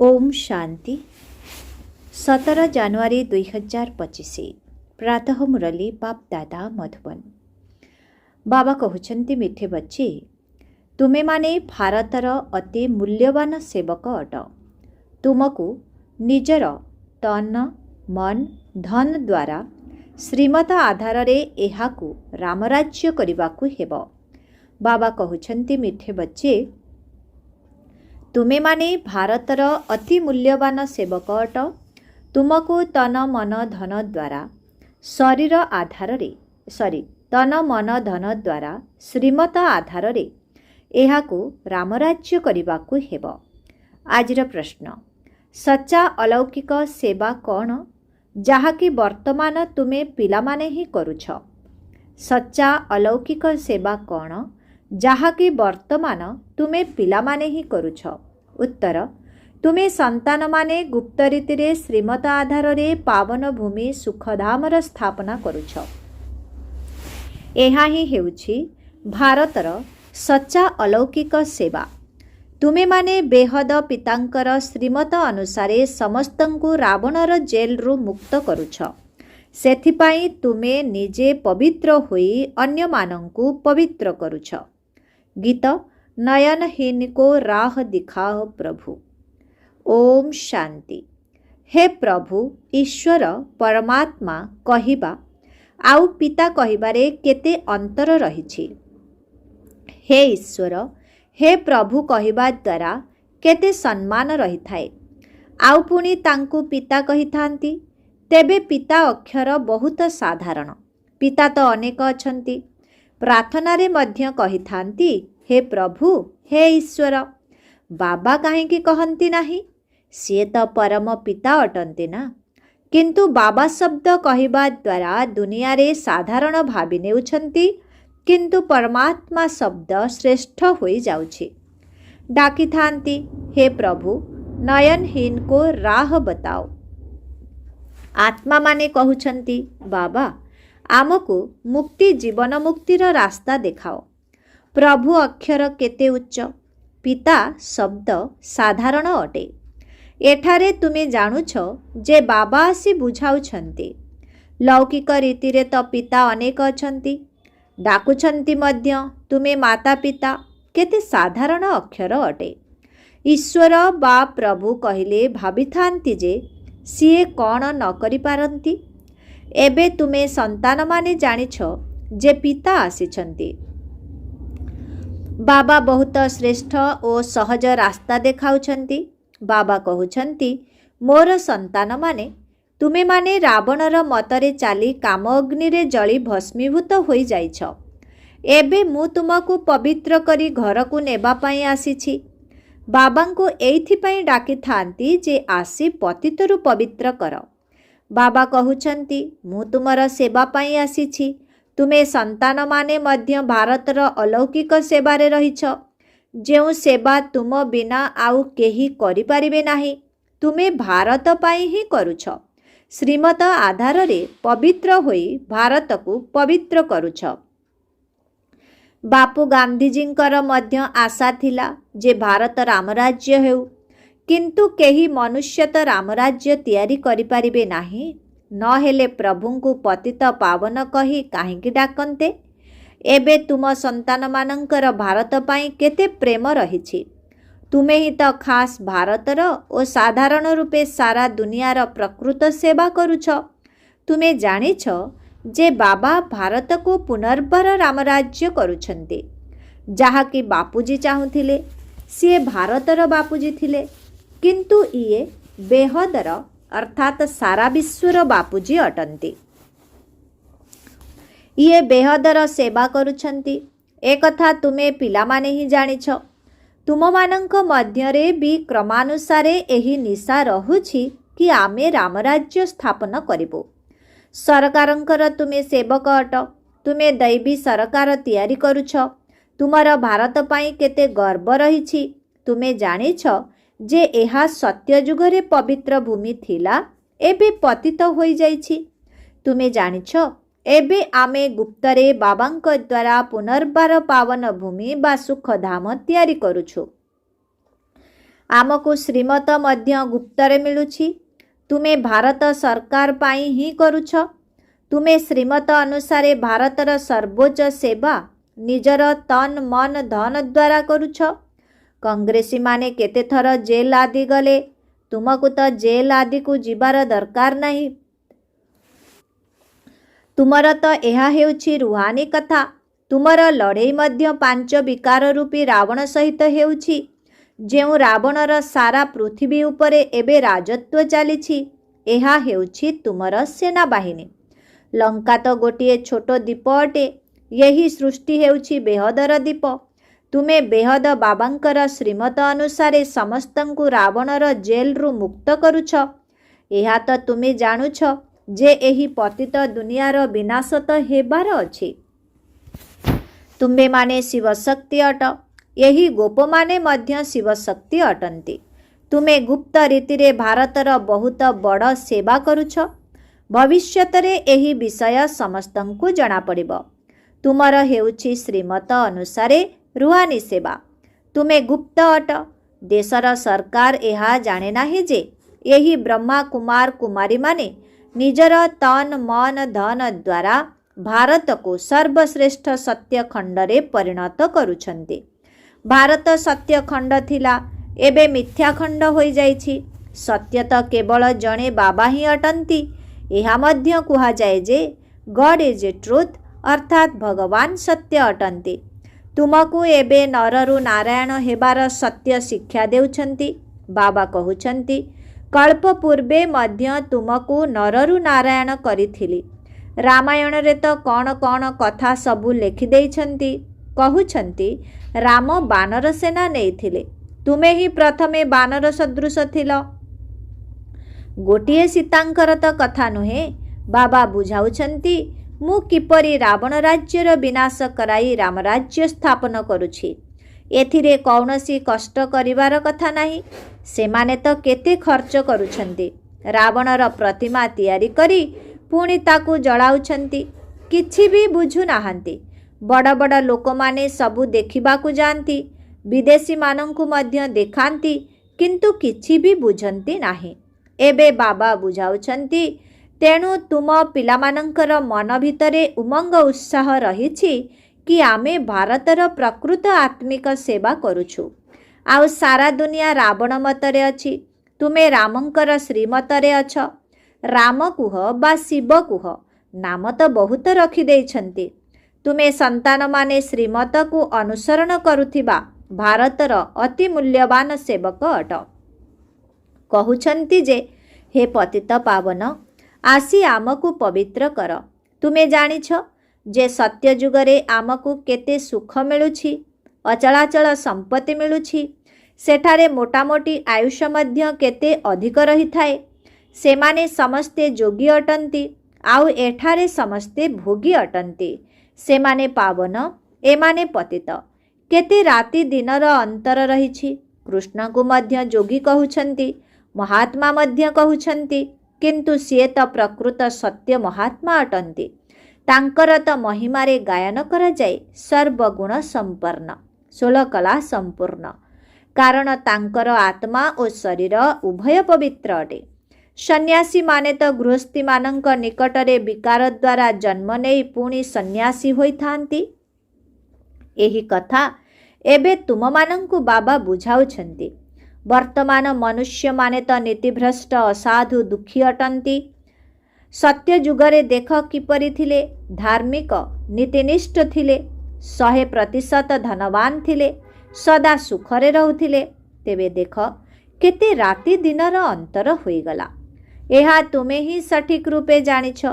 ओम शांति 17 ଜାନୁଆରୀ 2025 प्रातः मुरली बाप दादा मधुबन। बाबा कहते मिठे बच्चे तुमे माने भारतर अति मूल्यवान सेवक अट। तुमको निजर तन मन धन द्वारा श्रीमत आधार रे एहाकु रामराज्य करबाकु हेब। बाबा कहते मिठे बच्चे तुमे माने भारतर अति मूल्यवान सेवक अट। तुमको तन मन धन द्वारा शरीर आधार रे तन मन धन द्वारा श्रीमत आधार रे एहाकु रामराज्य करबाकु हेब। आजिर प्रश्न सच्चा अलौकिक सेवा कौन जहाँकि वर्तमान तुमे पिलामाने ही करुछ। सच्चा अलौकिक सेवा कौन जहाँकि वर्तमान तुमे पिलामाने ही करुछ। उत्तर तुमे संतान माने गुप्त रीति रे श्रीमत आधार रे पावन भूमि सुखधामर स्थापना करुछ। एहा ही हेउछि भारतर सच्चा अलौकिक सेवा। तुमे माने बेहद पितांकर श्रीमत अनुसारे समस्तंकु रावणर जेल रु मुक्त करुछ। सेथिपाई तुमे निजे पवित्र होई अन्य मानंकु पवित्र करुछ। गीत नयनहीन को राह दिखाओ प्रभु। ओम शांति। हे प्रभु ईश्वर परमात्मा कहिबा आउ पिता कहिबारे केते अंतर रहिछि। हे ईश्वर हे प्रभु कहिबा द्वारा केते सम्मान रही थाए। आउ पुणी तांकु पिता कहि थांती। तेबे पिता अक्षर बहुत साधारण। पिता तो अनेक अछंती। प्रार्थना रे मध्य कहि थांती हे प्रभु हे ईश्वर। बाबा काहेकि कहंती नाही? सिए तो परम पिता अटंती ना। किंतु बाबा शब्द कहिबा द्वारा दुनिया रे साधारण भाबी नेउछंती, किंतु परमात्मा शब्द श्रेष्ठ होई जाउछि। डाकी थांती हे प्रभु नयनहीन को राह बताओ। आत्मा माने कहउछंती बाबा आमको मुक्ति जीवन मुक्तिर रास्ता देखाओ। प्रभु अक्षर केते उच्च। पिता शब्द साधारण अटे। एठारे तुमे जानुछ जे बाबा आसी बुझाउछंती। लौकिक रीति रे तो पिता अनेक अछंती। डाकुछंती मध्य तुमे माता पिता केते साधारण अक्षर अटे। ईश्वर बा प्रभु कहिले भाबी थांती जे सिए कौन न करि पारंती। एबे तुमे संतान माने जानिछ जे पिता आसीछंती। बाबा बहुत श्रेष्ठ और सहज रास्ता देखाउछंती। बाबा कहउछंती मोर संतान माने तुमे माने रावणर मतरे चाली काम अग्नि रे जली भस्मीभूत होई जाइछ। एबे मु तुमको पवित्र करी घर को नेबा पई आसीछि। बाबा को एइथि पई डाकी थांती जे आसी पतितरु पवित्र कर। बाबा कहउछंती मु तुमर सेवा पई आसीछि। तुमे संतान माने मध्य भारतर अलौकिक सेवारे रहिछ। जेउ सेवा तुम बिना आउ केही करि पारिबे नाही। तुमे भारत पाई ही करुछ। श्रीमत आधार रे पवित्र होई भारत को पवित्र करुछ। बापू गांधीजींकर मध्य आशा थिला जे भारत रामराज्य हेउ, किंतु केही मनुष्य तो रामराज्य तैयारी करि पारिबे नाही। न हेले प्रभुंकु पतित पावन कही काहेकि डाकन्ते। एबे तुम संतान मानंकर भारत पाई केते प्रेम रहिछि। तुमे ही तो खास भारतर और साधारण रूपे सारा दुनियार प्रकृत सेवा करुछ। तुमे जानिछ जे बाबा भारत को पुनर्बार रामराज्य करुछन्ते। जहाँकि बापूजी चाहुथिले सिए भारतर बापूजी थिले, किंतु इए बेहदर अर्थात सारा विश्वर बापूजी अटंती। ये बेहदर सेवा करुछंती। एक कथा तुमे पिला माने ही जानिछ। तुम मानंक मध्य रे भी क्रमानुसारे एही निशा रहुछि कि आमे रामराज्य स्थापन करिबो। सरकारंकर तुमे सेवक अट। तुमे दैवी सरकार तैयारी करुछ। तुमर भारत पाई केते गर्व रहिछि। तुमे जानिछ जे एहा सत्य जुगरे पवित्र भूमि थिला, एबे पतित होई जाइछि। तुमे जानिछ एबे आमे गुप्तरे बाबांक द्वारा पुनर्बार पावन भूमि बा सुखधाम तैयारी करुछु। आमको श्रीमत मध्य गुप्तरे मिलुछि। तुमे भारत सरकार पाई ही करुछ। तुमे श्रीमत अनुसारे भारतर सर्वोच्च सेवा निजर तन मन धन द्वारा करुछ। कांग्रेसी माने केते थर जेल आदि गले, तुमको तो जेल आदि को जीवार दरकार नहीं। तुमर तो यह हेउछि रुहानी कथा। तुमर लड़ई मध्य 5 विकार रूपी रावण सहित हेउछि। जेउ रावणर सारा पृथ्वी उपरे एबे राजत्व चलीछि, एहा हेउछि तुमर सेना बाहिनी। लंका तो गोटिए छोट द्वीप अटे। यही सृष्टि हेउछि बेहदर द्वीप। तुमे बेहद बाबांकर श्रीमत अनुसारे समस्तंकु रावणर जेल रु मुक्त करुछ। एहा तो तुमे जानुछ जे एही पतित दुनियार विनाश तो हेबार अछि। तुम्बे माने शिवशक्ति अट। यही गोप माने मध्य शिवशक्ति अटंती। तुमे गुप्त रीति रे भारतर बहुत बड़ सेवा करुछ। भविष्यतरे एही विषय समस्तंकु जଣା पड़िबो। तुमर हेउछि श्रीमत अनुसारे रुहानी सेवा। तुमे गुप्त अट। देशर सरकार एहा जाने नाही जे यही ब्रह्मा कुमार कुमारी माने निजर तन मन धन द्वारा भारत को सर्वश्रेष्ठ सत्य खंडरे परिणत करुछन्ति। भारत सत्य खंड थिला, एबे मिथ्या खंड होई जाइछि। सत्य तो केवल जणे बाबा ही अटंती। एहा मध्य कुहा जाए जे गॉड इज ए ट्रुथ, अर्थात भगवान सत्य अटंती। तुमको एबे नररु नारायण हेबार सत्य शिक्षा देउछन्ति। बाबा कहुछन्ति कल्प पूर्वे मध्य तुमको नररु नारायण करिथिली। रामायण रे तो कौन कौन कथा सबु लेखि देइछन्ति। कहुछन्ति राम बानर सेना नेइथिले, तुमे ही प्रथमे बानर सदृश थिल। गोटिए सीतांकर तो कथा नुहे। बाबा बुझाउछन्ति मु किपरि रावण राज्यर विनाश कराई राम राज्य स्थापन करुछि। एथिरे कौनसी कष्ट करिवार कथा नाही। सेमाने तो केते खर्च करुछन्ति। रावणर प्रतिमा तैयारी करी पुणी ताकू जलाउछन्ति। किछि भी बुझु नाहंती। बड़ बड़ लोक माने सबु देखिबाकू जांती। विदेशी मानंकु मध्य देखांती, किंतु किछि भी बुझंती नाही। एबे बाबा बुझाउछन्ति तेणु तुम पिलामानंकर मन भितरे उमंग उत्साह रहिछि कि आमे भारतर प्रकृत आत्मिक सेवा करुछु। आउ सारा दुनिया रावण मतरे अछि। तुमे रामंकर श्रीमतरे अछ। राम कुह बा शिव कुह, नाम तो बहुत रखि देइछन्ति। तुमे संतान माने श्रीमत को अनुसरण करुथिबा भारतर अति मूल्यवान सेवक अट। कहुछन्ति जे हे पतित पावन, आसी आमको पवित्र कर। तुमे जानिछ जे सत्य जुगरे आमको केते सुख मिलुछि, अचलाचल संपत्ति मिलुछि। सेठारे मोटामोटी आयुष मध्य केते अधिक रही थाए। सेमाने समस्ते जोगी अटंती, आउ एठारे समस्ते भोगी अटंती। सेमाने पावन, एमाने पतित। केते राति दिनर अंतर रहिछि। कृष्ण को मध्य जोगी कहुछन्ति, महात्मा मध्य कहुछन्ति, किंतु सिए तो प्रकृत सत्य महात्मा अटंती। तांकर तो महिमारे गायन करा जाए सर्वगुण संपन्न, 16 कला संपूर्ण। कारण तांकर आत्मा और शरीर उभय पवित्र अटे। सन्यासी माने तो गृहस्थी मानंक निकटरे विकार द्वारा जन्म नेई पुणी सन्यासी होई थांती। एही कथा एबे तुम मानंकु बाबा बुझाउछन्ति। वर्तमान मनुष्य माने तो नीतिभ्रष्ट असाधु दुखी अटंती। सत्य जुगरे देख किपरि थिले, धार्मिक नीतिनिष्ठ थिले, 100% धनवान थिले, सदा सुखरे रहुथिले। तेबे देख केते राति दिनर अंतर होईगला। एहा तुमे ही सठिक रूपे जानिछ।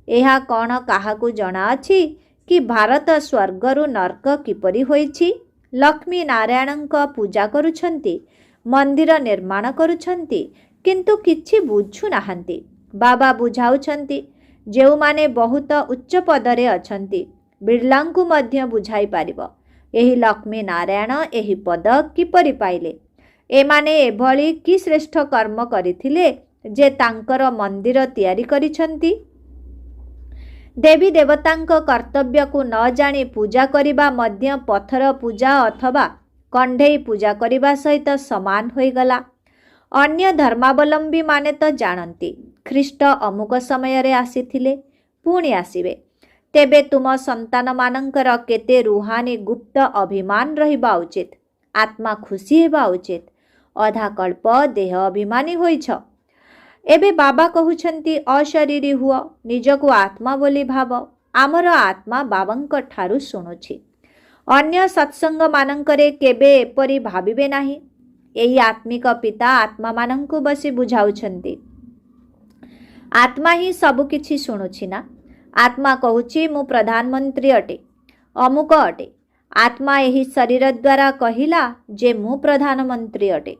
एहा कौन काहाकू जଣା अछि कि भारत स्वर्गरु नर्क किपरि होईछि। लक्ष्मी नारायणंक पूजा करुछन्ति, मंदिर निर्माण करुछन्ति, किंतु किछि बुझु नाहंती। बाबा बुझाउछन्ति जेउ माने बहुत उच्च पदरे अछन्ति, बिरलांकु मध्य बुझाई पारिबो एही लक्ष्मी नारायण एही पद किपरि पाइले। एमाने एभली कि श्रेष्ठ कर्म करिथिले जे तांकर मंदिर तैयारी करिछन्ति। देवी देवतांक कर्तव्य को न जानी पूजा करिबा मध्य पत्थर पूजा अथवा କଣ୍ଢେଇ ପୂଜା କରିବା ସହିତ ସମାନ ହୋଇଗଲା। ଅନ୍ୟ ଧର୍ମାବଲମ୍ବୀ ମାନେ ତ ଜାଣନ୍ତି ଖ୍ରୀଷ୍ଟ ଅମୁକ ସମୟରେ ଆସିଥିଲେ, ପୁଣି ଆସିବେ। ତେବେ ତୁମ ସନ୍ତାନମାନଙ୍କର କେତେ ରୁହାନୀ ଗୁପ୍ତ ଅଭିମାନ ରହିବା ଉଚିତ। ଆତ୍ମା ଖୁସି ହେବା ଉଚିତ। ଅଧା କଳ୍ପ ଦେହ ଅଭିମାନୀ ହୋଇଛ। ଏବେ ବାବା କହୁଛନ୍ତି ଅଶରୀରୀ ହୁଅ, ନିଜକୁ ଆତ୍ମା ବୋଲି ଭାବ। ଆମର ଆତ୍ମା ବାବାଙ୍କ ଠାରୁ ଶୁଣୁଛି। ଅନ୍ୟ ସତ୍ସଙ୍ଗମାନଙ୍କରେ କେବେ ଏପରି ଭାବିବେ ନାହିଁ। ଏହି ଆତ୍ମିକ ପିତା ଆତ୍ମାମାନଙ୍କୁ ବସି ବୁଝାଉଛନ୍ତି। ଆତ୍ମା ହିଁ ସବୁକିଛି ଶୁଣୁଛି ନା। ଆତ୍ମା କହୁଛି ମୁଁ ପ୍ରଧାନମନ୍ତ୍ରୀ ଅଟେ, ଅମୁକ ଅଟେ। ଆତ୍ମା ଏହି ଶରୀର ଦ୍ୱାରା କହିଲା ଯେ ମୁଁ ପ୍ରଧାନମନ୍ତ୍ରୀ ଅଟେ।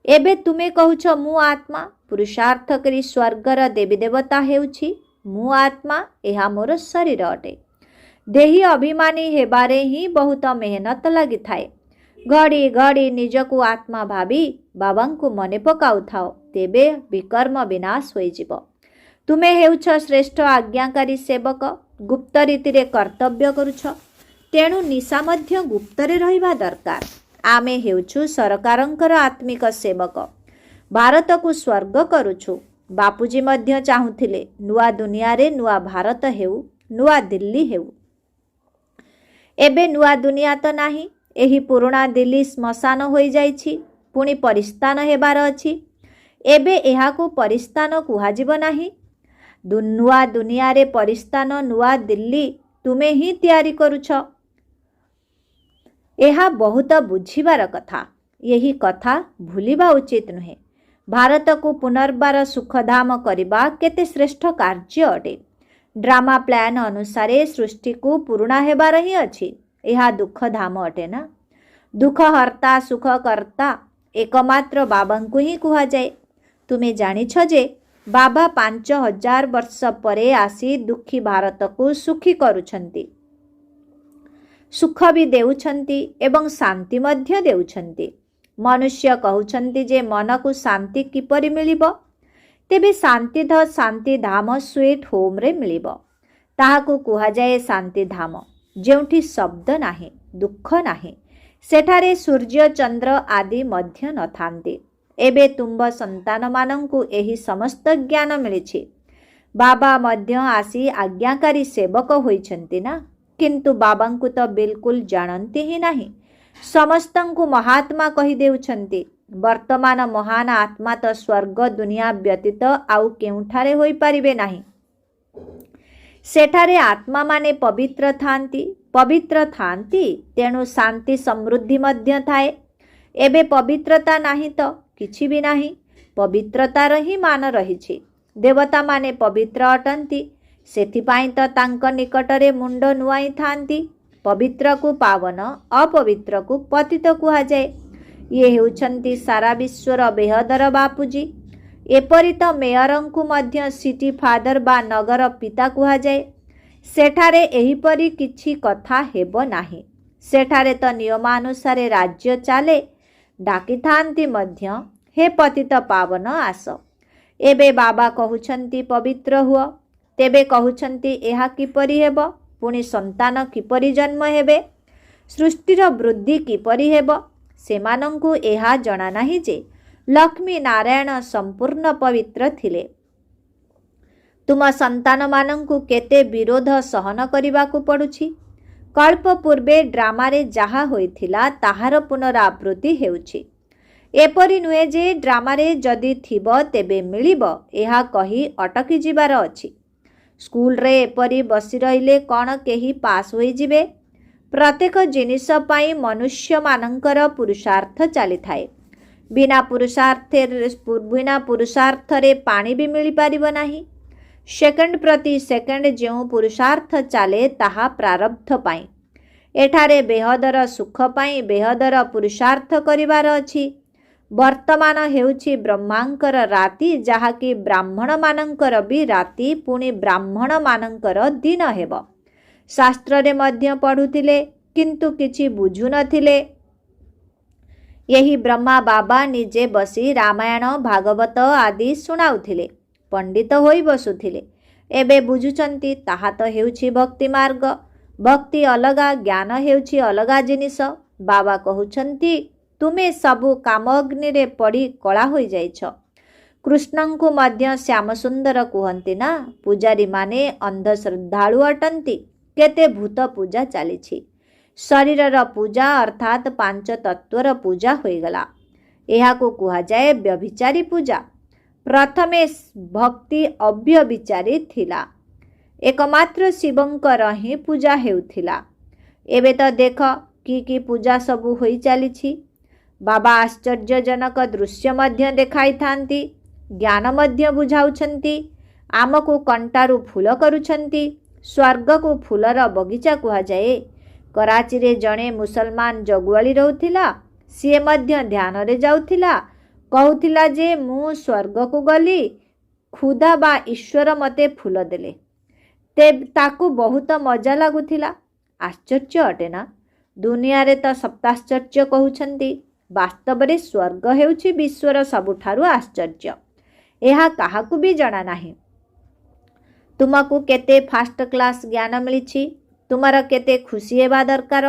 ଏବେ ତୁମେ କହୁଛ ମୁଁ ଆତ୍ମା। ପୁରୁଷାର୍ଥ କରି ସ୍ୱର୍ଗର ଦେବୀ ଦେବତା ହେଉଛି ମୁଁ ଆତ୍ମା, ଏହା ମୋର ଶରୀର ଅଟେ। ଦେହୀ ଅଭିମାନୀ ହେବାରେ ହିଁ ବହୁତ ମେହନତ ଲାଗିଥାଏ। ଘଡ଼ି ଘଡ଼ି ନିଜକୁ ଆତ୍ମା ଭାବି ବାବାଙ୍କୁ ମନେ ପକାଉଥାଅ, ତେବେ ବିକର୍ମ ବିନାଶ ହୋଇଯିବ। ତୁମେ ହେଉଛ ଶ୍ରେଷ୍ଠ ଆଜ୍ଞାକାରୀ ସେବକ, ଗୁପ୍ତ ରୀତିରେ କର୍ତ୍ତବ୍ୟ କରୁଛ। ତେଣୁ ନିଶା ମଧ୍ୟ ଗୁପ୍ତରେ ରହିବା ଦରକାର। ଆମେ ହେଉଛୁ ସରକାରଙ୍କର ଆତ୍ମିକ ସେବକ। ଭାରତକୁ ସ୍ୱର୍ଗ କରୁଛୁ। ବାପୁଜୀ ମଧ୍ୟ ଚାହୁଁଥିଲେ ନୂଆ ଦୁନିଆରେ ନୂଆ ଭାରତ ହେଉ, ନୂଆ ଦିଲ୍ଲୀ ହେଉ। ଏବେ ନୂଆ ଦୁନିଆ ତ ନାହିଁ। ଏହି ପୁରୁଣା ଦିଲ୍ଲୀ ଶ୍ମଶାନ ହୋଇଯାଇଛି, ପୁଣି ପରିସ୍ଥାନ ହେବାର ଅଛି। ଏବେ ଏହାକୁ ପରିସ୍ଥାନ କୁହାଯିବ ନାହିଁ। ନୂଆ ଦୁନିଆରେ ପରିସ୍ଥାନ, ନୂଆ ଦିଲ୍ଲୀ ତୁମେ ହିଁ ତିଆରି କରୁଛ। ଏହା ବହୁତ ବୁଝିବାର କଥା। ଏହି କଥା ଭୁଲିବା ଉଚିତ ନୁହେଁ। ଭାରତକୁ ପୁନର୍ବାର ସୁଖଧାମ କରିବା କେତେ ଶ୍ରେଷ୍ଠ କାର୍ଯ୍ୟ ଅଟେ। ଡ୍ରାମା ପ୍ଲାନ୍ ଅନୁସାରେ ସୃଷ୍ଟିକୁ ପୁରୁଣା ହେବାର ହିଁ ଅଛି। ଏହା ଦୁଃଖଧାମ ଅଟେ ନା। ଦୁଃଖହର୍ତ୍ତା ସୁଖକର୍ତ୍ତା ଏକମାତ୍ର ବାବାଙ୍କୁ ହିଁ କୁହାଯାଏ। ତୁମେ ଜାଣିଛ ଯେ ବାବା 5000 ବର୍ଷ ପରେ ଆସି ଦୁଃଖୀ ଭାରତକୁ ସୁଖୀ କରୁଛନ୍ତି। ସୁଖ ବି ଦେଉଛନ୍ତି ଏବଂ ଶାନ୍ତି ମଧ୍ୟ ଦେଉଛନ୍ତି। ମନୁଷ୍ୟ କହୁଛନ୍ତି ଯେ ମନକୁ ଶାନ୍ତି କିପରି ମିଳିବ? ତେବେ ଶାନ୍ତିଧାମ ସୁଇଟ୍ ହୋମ୍ରେ ମିଳିବ। ତାହାକୁ କୁହାଯାଏ ଶାନ୍ତିଧାମ, ଯେଉଁଠି ଶବ୍ଦ ନାହିଁ, ଦୁଃଖ ନାହିଁ। ସେଠାରେ ସୂର୍ଯ୍ୟ ଚନ୍ଦ୍ର ଆଦି ମଧ୍ୟ ନଥାନ୍ତି। ଏବେ ତୁମ୍ଭ ସନ୍ତାନମାନଙ୍କୁ ଏହି ସମସ୍ତ ଜ୍ଞାନ ମିଳିଛି। ବାବା ମଧ୍ୟ ଆସି ଆଜ୍ଞାକାରୀ ସେବକ ହୋଇଛନ୍ତି ନା। କିନ୍ତୁ ବାବାଙ୍କୁ ତ ବିଲକୁଲ ଜାଣନ୍ତି ହିଁ ନାହିଁ। ସମସ୍ତଙ୍କୁ ମହାତ୍ମା କହିଦେଉଛନ୍ତି। ବର୍ତ୍ତମାନ ମହାନ ଆତ୍ମା ତ ସ୍ୱର୍ଗ ଦୁନିଆ ବ୍ୟତୀତ ଆଉ କେଉଁଠାରେ ହୋଇପାରିବେ ନାହିଁ। ସେଠାରେ ଆତ୍ମାମାନେ ପବିତ୍ର ଥାନ୍ତି, ତେଣୁ ଶାନ୍ତି ସମୃଦ୍ଧି ମଧ୍ୟ ଥାଏ। ଏବେ ପବିତ୍ରତା ନାହିଁ ତ କିଛି ବି ନାହିଁ। ପବିତ୍ରତାର ହିଁ ମାନ ରହିଛି। ଦେବତାମାନେ ପବିତ୍ର ଅଟନ୍ତି, ସେଥିପାଇଁ ତ ତାଙ୍କ ନିକଟରେ ମୁଣ୍ଡ ନୁଆଇଥାନ୍ତି। ପବିତ୍ରକୁ ପାବନ, ଅପବିତ୍ରକୁ ପତିତ କୁହାଯାଏ। ଇଏ ହେଉଛନ୍ତି ସାରା ବିଶ୍ୱର ବେହଦର ବାପୁଜୀ। ଏପରି ତ ମେୟରଙ୍କୁ ମଧ୍ୟ ସିଟି ଫାଦର ବା ନଗର ପିତା କୁହାଯାଏ। ସେଠାରେ ଏହିପରି କିଛି କଥା ହେବ ନାହିଁ। ସେଠାରେ ତ ନିୟମାନୁସାରେ ରାଜ୍ୟ ଚାଲେ। ଡାକିଥାନ୍ତି ମଧ୍ୟ, ହେ ପତିତ ପାବନ ଆସ। ଏବେ ବାବା କହୁଛନ୍ତି ପବିତ୍ର ହୁଅ। ତେବେ କହୁଛନ୍ତି ଏହା କିପରି ହେବ? ପୁଣି ସନ୍ତାନ କିପରି ଜନ୍ମ ହେବେ? ସୃଷ୍ଟିର ବୃଦ୍ଧି କିପରି ହେବ? ସେମାନଙ୍କୁ ଏହା ଜଣା ନାହିଁ ଯେ ଲକ୍ଷ୍ମୀ ନାରାୟଣ ସମ୍ପୂର୍ଣ୍ଣ ପବିତ୍ର ଥିଲେ। ତୁମ ସନ୍ତାନମାନଙ୍କୁ କେତେ ବିରୋଧ ସହନ କରିବାକୁ ପଡ଼ୁଛି। କଳ୍ପ ପୂର୍ବେ ଡ୍ରାମାରେ ଯାହା ହୋଇଥିଲା ତାହାର ପୁନରାବୃତ୍ତି ହେଉଛି। ଏପରି ନୁହେଁ ଯେ ଡ୍ରାମାରେ ଯଦି ଥିବ ତେବେ ମିଳିବ, ଏହା କହି ଅଟକି ଯିବାର ଅଛି। ସ୍କୁଲରେ ଏପରି ବସି ରହିଲେ କ'ଣ କେହି ପାସ୍ ହୋଇଯିବେ? ପ୍ରତ୍ୟେକ ଜିନିଷ ପାଇଁ ମନୁଷ୍ୟମାନଙ୍କର ପୁରୁଷାର୍ଥ ଚାଲିଥାଏ। ବିନା ପୁରୁଷାର୍ଥରେ ପାଣି ବି ମିଳିପାରିବ ନାହିଁ। ସେକେଣ୍ଡ ପ୍ରତି ସେକେଣ୍ଡ ଯେଉଁ ପୁରୁଷାର୍ଥ ଚାଲେ ତାହା ପ୍ରାରବ୍ଧ ପାଇଁ। ଏଠାରେ ବେହଦର ସୁଖ ପାଇଁ ବେହଦର ପୁରୁଷାର୍ଥ କରିବାର ଅଛି। ବର୍ତ୍ତମାନ ହେଉଛି ବ୍ରହ୍ମାଙ୍କର ରାତି, ଯାହାକି ବ୍ରାହ୍ମଣମାନଙ୍କର ବି ରାତି, ପୁଣି ବ୍ରାହ୍ମଣମାନଙ୍କର ଦିନ ହେବ। ଶାସ୍ତ୍ରରେ ମଧ୍ୟ ପଢ଼ୁଥିଲେ, କିନ୍ତୁ କିଛି ବୁଝୁନଥିଲେ। ଏହି ବ୍ରହ୍ମା ବାବା ନିଜେ ବସି ରାମାୟଣ ଭାଗବତ ଆଦି ଶୁଣାଉଥିଲେ, ପଣ୍ଡିତ ହୋଇ ବସୁଥିଲେ। ଏବେ ବୁଝୁଛନ୍ତି ତାହା ତ ହେଉଛି ଭକ୍ତି ମାର୍ଗ। ଭକ୍ତି ଅଲଗା, ଜ୍ଞାନ ହେଉଛି ଅଲଗା ଜିନିଷ। ବାବା କହୁଛନ୍ତି ତୁମେ ସବୁ କାମ ଅଗ୍ନିରେ ପଡ଼ି କଳା ହୋଇଯାଇଛ। କୃଷ୍ଣଙ୍କୁ ମଧ୍ୟ ଶ୍ୟାମସୁନ୍ଦର କୁହନ୍ତି ନା। ପୂଜାରୀମାନେ ଅନ୍ଧଶ୍ରଦ୍ଧାଳୁ ଅଟନ୍ତି। କେତେ ଭୂତ ପୂଜା ଚାଲିଛି। ଶରୀରର ପୂଜା ଅର୍ଥାତ୍ ପାଞ୍ଚ ତତ୍ତ୍ୱର ପୂଜା ହୋଇଗଲା। ଏହାକୁ କୁହାଯାଏ ବ୍ୟଭିଚାରୀ ପୂଜା। ପ୍ରଥମେ ଭକ୍ତି ଅବ୍ୟଭିଚାରୀ ଥିଲା। ଏକମାତ୍ର ଶିବଙ୍କର ହିଁ ପୂଜା ହେଉଥିଲା। ଏବେ ତ ଦେଖ କି ପୂଜା ସବୁ ହୋଇ ଚାଲିଛି। ବାବା ଆଶ୍ଚର୍ଯ୍ୟଜନକ ଦୃଶ୍ୟ ମଧ୍ୟ ଦେଖାଇଥାନ୍ତି। ଜ୍ଞାନ ମଧ୍ୟ ବୁଝାଉଛନ୍ତି। ଆମକୁ କଣ୍ଟାରୁ ଫୁଲ କରୁଛନ୍ତି। ସ୍ୱର୍ଗକୁ ଫୁଲର ବଗିଚା କୁହାଯାଏ। କରାଚିରେ ଜଣେ ମୁସଲମାନ ଜଗୁଆଳି ରହୁଥିଲା। ସିଏ ମଧ୍ୟ ଧ୍ୟାନରେ ଯାଉଥିଲା। କହୁଥିଲା ଯେ ମୁଁ ସ୍ୱର୍ଗକୁ ଗଲି, ଖୁଦା ବା ଈଶ୍ୱର ମୋତେ ଫୁଲ ଦେଲେ। ତାକୁ ବହୁତ ମଜା ଲାଗୁଥିଲା। ଆଶ୍ଚର୍ଯ୍ୟ ଅଟେ ନା? ଦୁନିଆରେ ତ ସପ୍ତାଶ୍ଚର୍ଯ୍ୟ କହୁଛନ୍ତି। ବାସ୍ତବରେ ସ୍ୱର୍ଗ ହେଉଛି ବିଶ୍ୱର ସବୁଠାରୁ ଆଶ୍ଚର୍ଯ୍ୟ। ଏହା କାହାକୁ ବି ଜଣା ନାହିଁ। ତୁମକୁ କେତେ ଫାଷ୍ଟ କ୍ଲାସ୍ ଜ୍ଞାନ ମିଳିଛି। ତୁମର କେତେ ଖୁସି ହେବା ଦରକାର।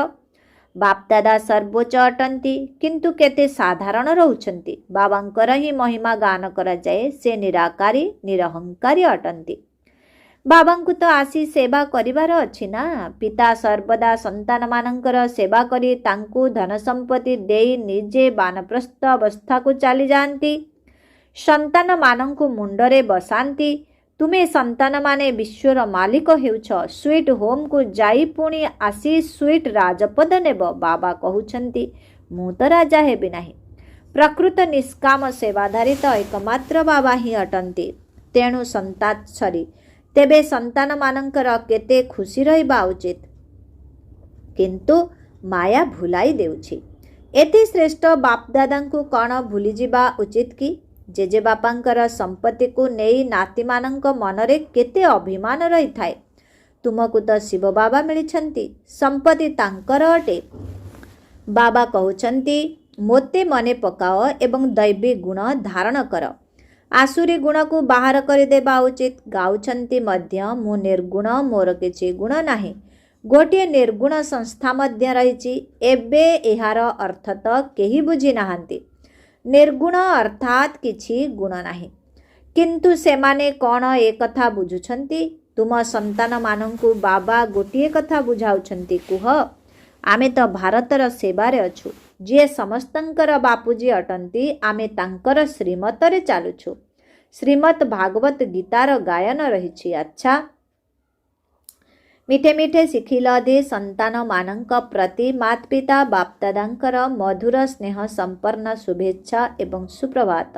ବାପଦାଦା ସର୍ବୋଚ୍ଚ ଅଟନ୍ତି, କିନ୍ତୁ କେତେ ସାଧାରଣ ରହୁଛନ୍ତି। ବାବାଙ୍କର ହିଁ ମହିମା ଗାନ କରାଯାଏ। ସେ ନିରାକାରୀ ନିରହଙ୍କାରୀ ଅଟନ୍ତି। ବାବାଙ୍କୁ ତ ଆସି ସେବା କରିବାର ଅଛି ନା। ପିତା ସର୍ବଦା ସନ୍ତାନମାନଙ୍କର ସେବା କରି ତାଙ୍କୁ ଧନ ସମ୍ପତ୍ତି ଦେଇ ନିଜେ ବାନପ୍ରସ୍ଥ ଅବସ୍ଥାକୁ ଚାଲିଯାଆନ୍ତି। ସନ୍ତାନମାନଙ୍କୁ ମୁଣ୍ଡରେ ବସାନ୍ତି। ତୁମେ ସନ୍ତାନମାନେ ବିଶ୍ୱର ମାଲିକ ହେଉଛ। ସୁଇଟ୍ ହୋମ୍କୁ ଯାଇ ପୁଣି ଆସି ସୁଇଟ୍ ରାଜପଦ ନେବ। ବାବା କହୁଛନ୍ତି ମୁଁ ତ ରାଜା ହେବି ନାହିଁ। ପ୍ରକୃତ ନିଷ୍କାମ ସେବାଧାରୀ ତ ଏକମାତ୍ର ବାବା ହିଁ ଅଟନ୍ତି। ତେଣୁ ତେବେ ସନ୍ତାନମାନଙ୍କର କେତେ ଖୁସି ରହିବା ଉଚିତ। କିନ୍ତୁ ମାୟା ଭୁଲାଇ ଦେଉଛି। ଏତେ ଶ୍ରେଷ୍ଠ ବାପଦାଦାଙ୍କୁ କ'ଣ ଭୁଲିଯିବା ଉଚିତ କି? ଜେଜେବାପାଙ୍କର ସମ୍ପତ୍ତିକୁ ନେଇ ନାତିମାନଙ୍କ ମନରେ କେତେ ଅଭିମାନ ରହିଥାଏ। ତୁମକୁ ତ ଶିବ ବାବା ମିଳିଛନ୍ତି। ସମ୍ପତ୍ତି ତାଙ୍କର ଅଟେ। ବାବା କହୁଛନ୍ତି ମୋତେ ମନେ ପକାଅ ଏବଂ ଦୈବୀ ଗୁଣ ଧାରଣ କର। ଆସୁରୀ ଗୁଣକୁ ବାହାର କରିଦେବା ଉଚିତ। ଗାଉଛନ୍ତି ମଧ୍ୟ ମୁଁ ନିର୍ଗୁଣ, ମୋର କିଛି ଗୁଣ ନାହିଁ। ଗୋଟିଏ ନିର୍ଗୁଣ ସଂସ୍ଥା ମଧ୍ୟ ରହିଛି। ଏବେ ଏହାର ଅର୍ଥ ତ କେହି ବୁଝି ନାହାନ୍ତି। ନିର୍ଗୁଣ ଅର୍ଥାତ୍ କିଛି ଗୁଣ ନାହିଁ। କିନ୍ତୁ ସେମାନେ କ'ଣ ଏକଥା ବୁଝୁଛନ୍ତି? ତୁମ ସନ୍ତାନମାନଙ୍କୁ ବାବା ଗୋଟିଏ କଥା ବୁଝାଉଛନ୍ତି। କୁହ, ଆମେ ତ ଭାରତର ସେବାରେ ଅଛୁ। ଯିଏ ସମସ୍ତଙ୍କର ବାପୁଜୀ ଅଟନ୍ତି, ଆମେ ତାଙ୍କର ଶ୍ରୀମତରେ ଚାଲୁଛୁ। ଶ୍ରୀମତ୍ ଭାଗବତ ଗୀତାର ଗାୟନ ରହିଛି। ଆଚ୍ଛା, ମିଠେ ମିଠେ ଶିଖିଲ ଯେ ସନ୍ତାନମାନଙ୍କ ପ୍ରତି ମାତୃପିତା ବାପଦାଦାଙ୍କର ମଧୁର ସ୍ନେହ ସମ୍ପନ୍ନ ଶୁଭେଚ୍ଛା ଏବଂ ସୁପ୍ରଭାତ।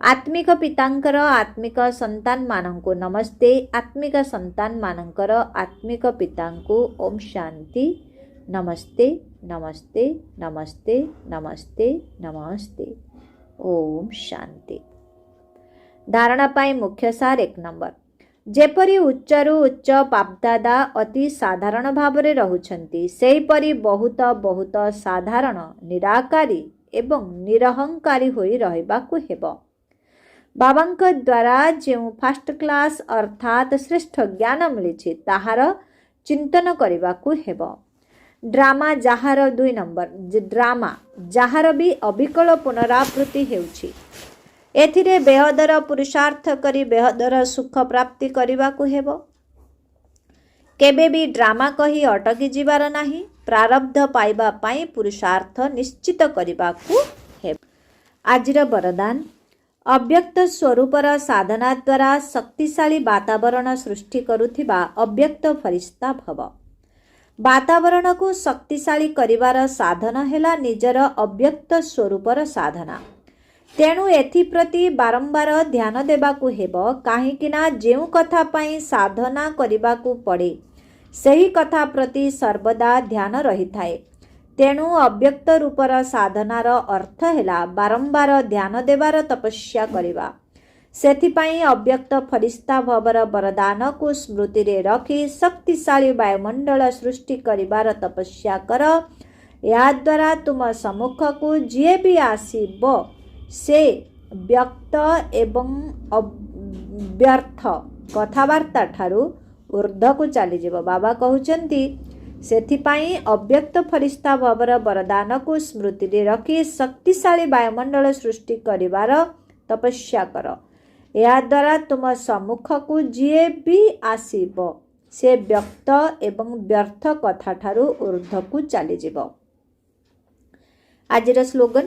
ଆତ୍ମିକ ପିତାଙ୍କର ଆତ୍ମିକ ସନ୍ତାନମାନଙ୍କୁ ନମସ୍ତେ। ଆତ୍ମିକ ସନ୍ତାନମାନଙ୍କର ଆତ୍ମିକ ପିତାଙ୍କୁ ଓମ୍ ଶାନ୍ତି। ନମସ୍ତେ ନମସ୍ତେ ନମସ୍ତେ ନମସ୍ତେ ନମସ୍ତେ। ଓମ୍ ଶାନ୍ତି। ଧାରଣା ପାଇଁ ମୁଖ୍ୟ ସାର 1 ନମ୍ବର। ଯେପରି ଉଚ୍ଚରୁ ଉଚ୍ଚ ବାପଦାଦା ଅତି ସାଧାରଣ ଭାବରେ ରହୁଛନ୍ତି, ସେହିପରି ବହୁତ ବହୁତ ସାଧାରଣ, ନିରାକାରୀ ଏବଂ ନିରହଙ୍କାରୀ ହୋଇ ରହିବାକୁ ହେବ। ବାବାଙ୍କ ଦ୍ୱାରା ଯେଉଁ ଫାଷ୍ଟ କ୍ଲାସ୍ ଅର୍ଥାତ୍ ଶ୍ରେଷ୍ଠ ଜ୍ଞାନ ମିଳିଛି, ତାହାର ଚିନ୍ତନ କରିବାକୁ ହେବ। ଡ୍ରାମା ଯାହାର 2 ନମ୍ବର। ଡ୍ରାମା ଯାହାର ବି ଅବିକଳ ପୁନରାବୃତ୍ତି ହେଉଛି। ଏଥିରେ ବେହଦର ପୁରୁଷାର୍ଥ କରି ବେହଦର ସୁଖ ପ୍ରାପ୍ତି କରିବାକୁ ହେବ। କେବେ ବି ଡ୍ରାମା କହି ଅଟକି ଯିବାର ନାହିଁ। ପ୍ରାରବ୍ଧ ପାଇବା ପାଇଁ ପୁରୁଷାର୍ଥ ନିଶ୍ଚିତ କରିବାକୁ ହେବ। ଆଜିର ବରଦାନ। ଅବ୍ୟକ୍ତ ସ୍ୱରୂପର ସାଧନା ଦ୍ୱାରା ଶକ୍ତିଶାଳୀ ବାତାବରଣ ସୃଷ୍ଟି କରୁଥିବା ଅବ୍ୟକ୍ତ ଫରିସ୍ତା ଭବ। ବାତାବରଣକୁ ଶକ୍ତିଶାଳୀ କରିବାର ସାଧନ ହେଲା ନିଜର ଅବ୍ୟକ୍ତ ସ୍ୱରୂପର ସାଧନା। ତେଣୁ ଏଥିପ୍ରତି ବାରମ୍ବାର ଧ୍ୟାନ ଦେବାକୁ ହେବ। କାହିଁକିନା ଯେଉଁ କଥା ପାଇଁ ସାଧନା କରିବାକୁ ପଡ଼େ, ସେହି କଥା ପ୍ରତି ସର୍ବଦା ଧ୍ୟାନ ରହିଥାଏ। ତେଣୁ ଅବ୍ୟକ୍ତ ରୂପର ସାଧନାର ଅର୍ଥ ହେଲା ବାରମ୍ବାର ଧ୍ୟାନ ଦେବାର ତପସ୍ୟା କରିବା। ସେଥିପାଇଁ ଅବ୍ୟକ୍ତ ଫରିସ୍ତା ଭବର ବରଦାନକୁ ସ୍ମୃତିରେ ରଖି ଶକ୍ତିଶାଳୀ ବାୟୁମଣ୍ଡଳ ସୃଷ୍ଟି କରିବାର ତପସ୍ୟା କର। ଏହାଦ୍ୱାରା ତୁମ ସମ୍ମୁଖକୁ ଯିଏ ବି ଆସିବ, ସେ ବ୍ୟକ୍ତ ଏବଂ ଅବ୍ୟର୍ଥ କଥାବାର୍ତ୍ତା ଠାରୁ ଊର୍ଦ୍ଧ୍ୱକୁ ଚାଲିଯିବ। ବାବା କହୁଛନ୍ତି ସେଥିପାଇଁ ଅବ୍ୟକ୍ତ ଫରିସ୍ତା ଭାବର ବରଦାନକୁ ସ୍ମୃତିରେ ରଖି ଶକ୍ତିଶାଳୀ ବାୟୁମଣ୍ଡଳ ସୃଷ୍ଟି କରିବାର ତପସ୍ୟା କର। ଏହାଦ୍ୱାରା ତୁମ ସମ୍ମୁଖକୁ ଯିଏ ବି ଆସିବ ସେ ବ୍ୟକ୍ତ ଏବଂ ବ୍ୟର୍ଥ କଥାଠାରୁ ଊର୍ଦ୍ଧ୍ୱକୁ ଚାଲିଯିବ। ଆଜିର ସ୍ଲୋଗାନ,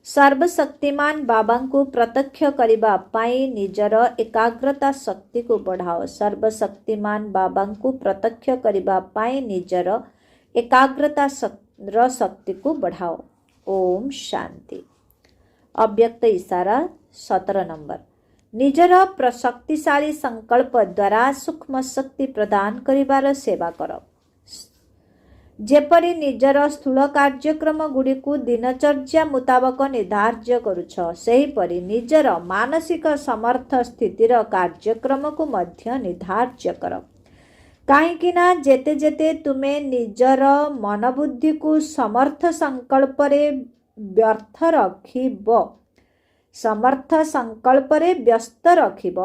ସର୍ବଶକ୍ତିମାନ ବାବାଙ୍କୁ ପ୍ରତ୍ୟକ୍ଷ କରିବା ପାଇଁ ନିଜର ଏକାଗ୍ରତା ଶକ୍ତିକୁ ବଢ଼ାଅ। ସର୍ବଶକ୍ତିମାନ ବାବାଙ୍କୁ ପ୍ରତ୍ୟକ୍ଷ କରିବା ପାଇଁ ନିଜର ଏକାଗ୍ରତା ଶକ୍ତିକୁ ବଢ଼ାଅ। ଓମ୍ ଶାନ୍ତି। ଅବ୍ୟକ୍ତ ଇଶାରା 17 ନମ୍ବର। ନିଜର ଶକ୍ତିଶାଳୀ ସଂକଳ୍ପ ଦ୍ୱାରା ସୂକ୍ଷ୍ମ ଶକ୍ତି ପ୍ରଦାନ କରିବାର ସେବା କର। ଯେପରି ନିଜର ସ୍ଥୂଳ କାର୍ଯ୍ୟକ୍ରମ ଗୁଡ଼ିକୁ ଦିନଚର୍ଯ୍ୟା ମୁତାବକ ନିର୍ଦ୍ଧାର୍ଯ୍ୟ କରୁଛ, ସେହିପରି ନିଜର ମାନସିକ ସମର୍ଥ ସ୍ଥିତିର କାର୍ଯ୍ୟକ୍ରମକୁ ମଧ୍ୟ ନିର୍ଦ୍ଧାର୍ଯ୍ୟ କର। କାହିଁକି ନା ଯେତେ ଯେତେ ତୁମେ ନିଜର ମନବୁଦ୍ଧିକୁ ସମର୍ଥ ସଂକଳ୍ପରେ ବ୍ୟସ୍ତ ରଖିବ,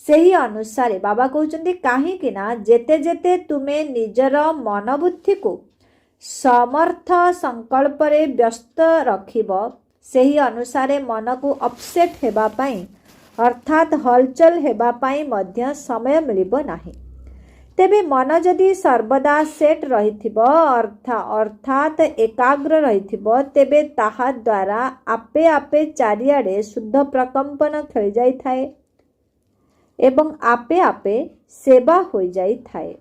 ସେହି ଅନୁସାରେ ବାବା କହୁଛନ୍ତି, କାହିଁକି ନା ଯେତେ ଯେତେ ତୁମେ ନିଜର ମନବୁଦ୍ଧିକୁ ସମର୍ଥ ସଂକଳ୍ପରେ ବ୍ୟସ୍ତ ରଖିବ, ସେହି ଅନୁସାରେ ମନକୁ ଅପସେଟ୍ ହେବା ପାଇଁ ଅର୍ଥାତ୍ ହଲଚଲ ହେବା ପାଇଁ ମଧ୍ୟ ସମୟ ମିଳିବ ନାହିଁ। ତେବେ ମନ ଯଦି ସର୍ବଦା ସେଟ୍ ରହିଥିବ ଅର୍ଥାତ୍ ଏକାଗ୍ର ରହିଥିବ, ତେବେ ତାହା ଦ୍ୱାରା ଆପେ ଆପେ ଚାରିଆଡ଼େ ଶୁଦ୍ଧ ପ୍ରକମ୍ପନ ଖେଳିଯାଇଥାଏ ଏବଂ ଆପେ ଆପେ ସେବା ହୋଇଯାଇଥାଏ।